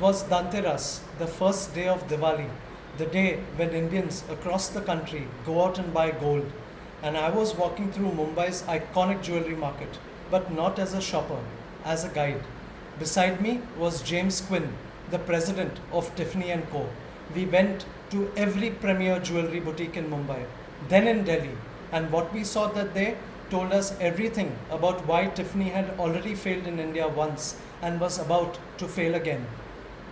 Was Dhanteras, the first day of Diwali, the day when Indians across the country go out and buy gold. And I was walking through Mumbai's iconic jewelry market, but not as a shopper, as a guide. Beside me was James Quinn, the president of Tiffany Co. We went to every premier jewelry boutique in Mumbai, then in Delhi, and what we saw that day told us everything about why Tiffany had already failed in India once and was about to fail again.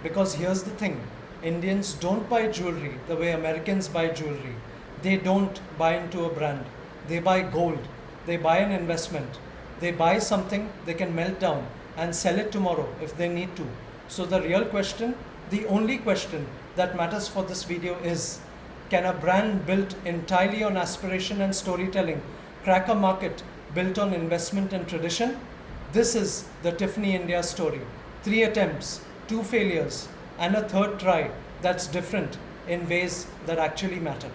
Because here's the thing, Indians don't buy jewelry the way Americans buy jewelry. They don't buy into a brand. They buy gold. They buy an investment. They buy something they can melt down and sell it tomorrow if they need to. So the real question, the only question that matters for this video is, can a brand built entirely on aspiration and storytelling crack a market built on investment and tradition? This is the Tiffany India story. 3 attempts, 2 failures, and a third try that's different in ways that actually matter.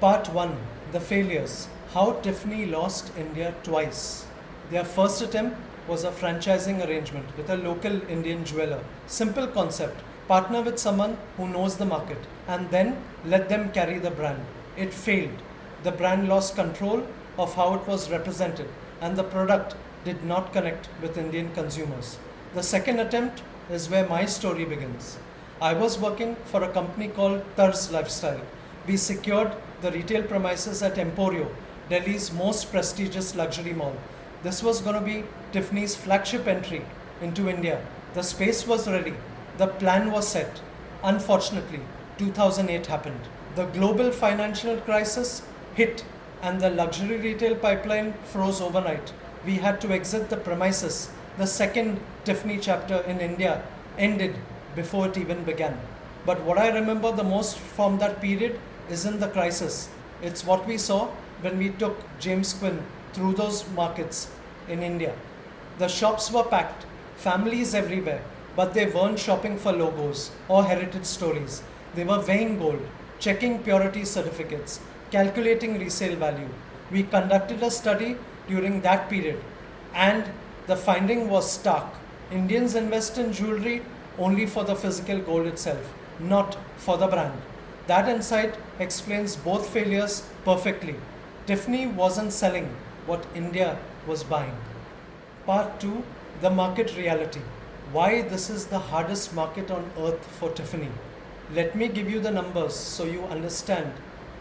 Part 1. The failures. How Tiffany lost India twice. Their first attempt was a franchising arrangement with a local Indian jeweler. Simple concept. Partner with someone who knows the market and then let them carry the brand. It failed. The brand lost control of how it was represented and the product did not connect with Indian consumers. The second attempt is where my story begins. I was working for a company called Tarz Lifestyle. We secured the retail premises at Emporio, Delhi's most prestigious luxury mall. This was going to be Tiffany's flagship entry into India. The space was ready. The plan was set. Unfortunately, 2008 happened. The global financial crisis hit and the luxury retail pipeline froze overnight. We had to exit the premises. The second Tiffany chapter in India ended before it even began. But what I remember the most from that period isn't the crisis. It's what we saw when we took James Quinn through those markets in India. The shops were packed, families everywhere, but they weren't shopping for logos or heritage stories. They were weighing gold, checking purity certificates, calculating resale value. We conducted a study during that period, and the finding was stark. Indians invest in jewelry only for the physical gold itself, not for the brand. That insight explains both failures perfectly. Tiffany wasn't selling what India was buying. Part 2. The market reality. Why this is the hardest market on earth for Tiffany. Let me give you the numbers so you understand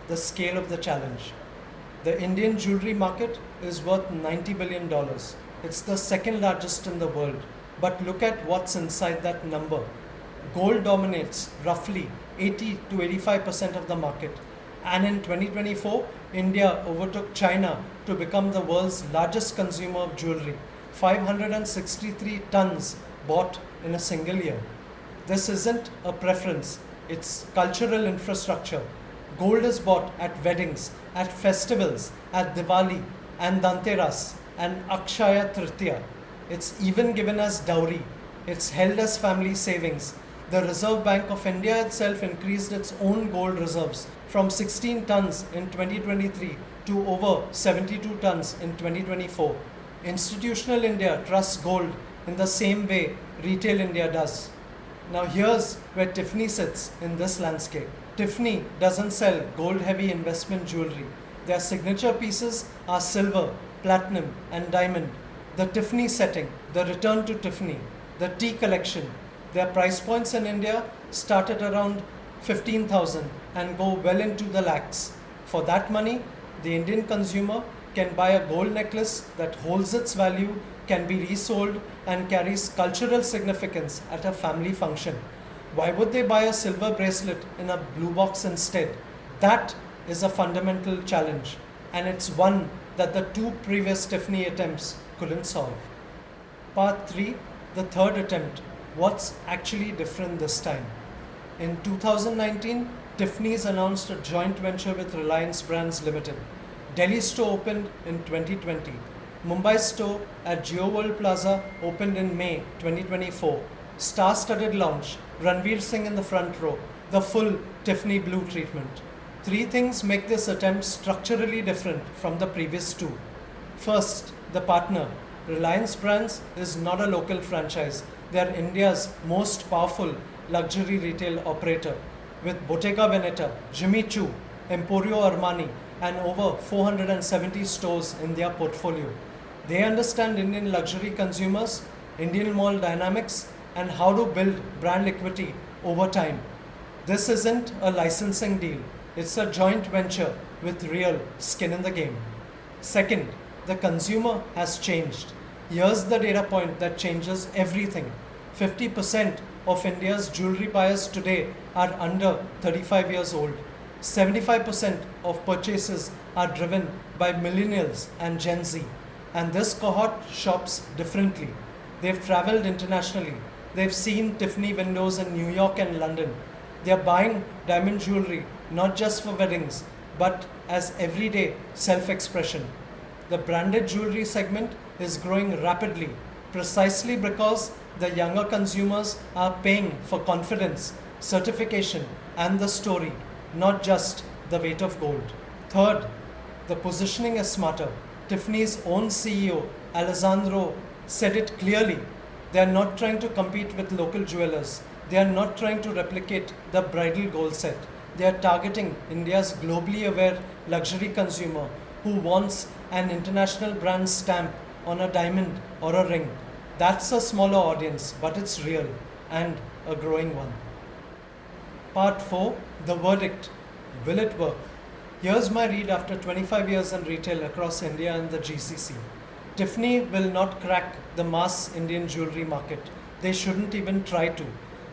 the scale of the challenge. The Indian jewelry market is worth $90 billion. It's the second largest in the world. But look at what's inside that number. Gold dominates roughly 80 to 85% of the market. And in 2024, India overtook China to become the world's largest consumer of jewelry. 563 tons bought in a single year. This isn't a preference, it's cultural infrastructure. Gold is bought at weddings, at festivals, at Diwali and Dhanteras and Akshaya Tritiya. It's even given as dowry. It's held as family savings. The Reserve Bank of India itself increased its own gold reserves from 16 tons in 2023 to over 72 tons in 2024. Institutional India trusts gold in the same way retail India does. Now here's where Tiffany sits in this landscape. Tiffany doesn't sell gold-heavy investment jewelry. Their signature pieces are silver, platinum and diamond. The Tiffany setting, the return to Tiffany, the T collection. Their price points in India start at around 15,000 and go well into the lakhs. For that money, the Indian consumer can buy a gold necklace that holds its value, can be resold and carries cultural significance at a family function. Why would they buy a silver bracelet in a blue box instead? That is a fundamental challenge, and it's one that the 2 previous Tiffany attempts couldn't solve. Part 3. The third attempt. What's actually different this time? In 2019, Tiffany's announced a joint venture with Reliance Brands Limited. Delhi store opened in 2020. Mumbai store at Jio World Plaza opened in May 2024. Star-studded lounge, Ranveer Singh in the front row, the full Tiffany blue treatment. 3 things make this attempt structurally different from the previous 2. First, the partner. Reliance Brands is not a local franchise. they are India's most powerful luxury retail operator with Bottega Veneta, Jimmy Choo, Emporio Armani, and over 470 stores in their portfolio. They understand Indian luxury consumers, Indian mall dynamics, and how to build brand equity over time. This isn't a licensing deal, it's a joint venture with real skin in the game. Second, the consumer has changed. Here's the data point that changes everything. 50% of India's jewelry buyers today are under 35 years old. 75% of purchases are driven by millennials and Gen Z. And this cohort shops differently. They've traveled internationally. They've seen Tiffany windows in New York and London. They're buying diamond jewelry not just for weddings, but as everyday self expression. The branded jewelry segment is growing rapidly precisely because the younger consumers are paying for confidence, certification, and the story, not just the weight of gold. Third, the positioning is smarter. Tiffany's own CEO, Alessandro, said it clearly. They are not trying to compete with local jewelers. They are not trying to replicate the bridal gold set. They are targeting India's globally aware luxury consumer who wants an international brand stamp on a diamond or a ring. That's a smaller audience, but it's real and a growing one. Part 4, the verdict. Will it work? Here's my read after 25 years in retail across India and the GCC. Tiffany will not crack the mass Indian jewelry market. They shouldn't even try to.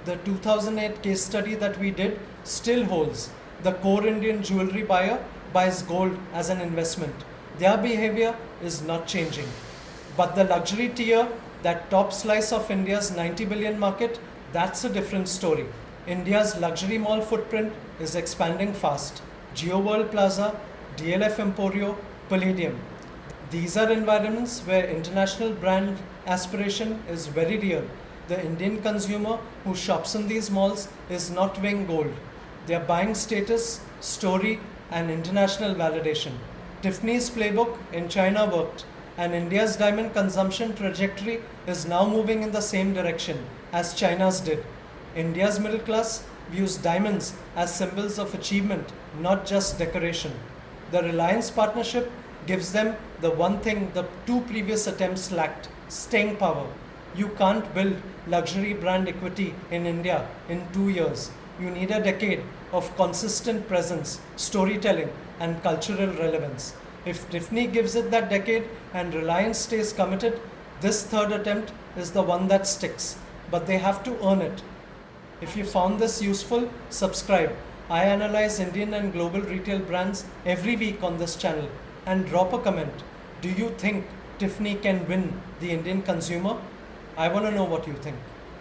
The 2008 case study that we did still holds. The core Indian jewelry buyer buys gold as an investment. Their behavior is not changing. But the luxury tier, that top slice of India's 90 billion market, that's a different story. India's luxury mall footprint is expanding fast. Jio World Plaza, DLF Emporio, Palladium. These are environments where international brand aspiration is very real. The Indian consumer who shops in these malls is not weighing gold. They are buying status, story, and international validation. Tiffany's playbook in China worked, and India's diamond consumption trajectory is now moving in the same direction as China's did. India's middle class views diamonds as symbols of achievement, not just decoration. The Reliance partnership gives them the one thing the two previous attempts lacked: staying power. You can't build luxury brand equity in India in 2 years. You need a decade of consistent presence, storytelling, and cultural relevance. If Tiffany gives it that decade and Reliance stays committed, this third attempt is the one that sticks. But they have to earn it. If you found this useful, subscribe. I analyze Indian and global retail brands every week on this channel. And drop a comment. Do you think Tiffany can win the Indian consumer? I want to know what you think.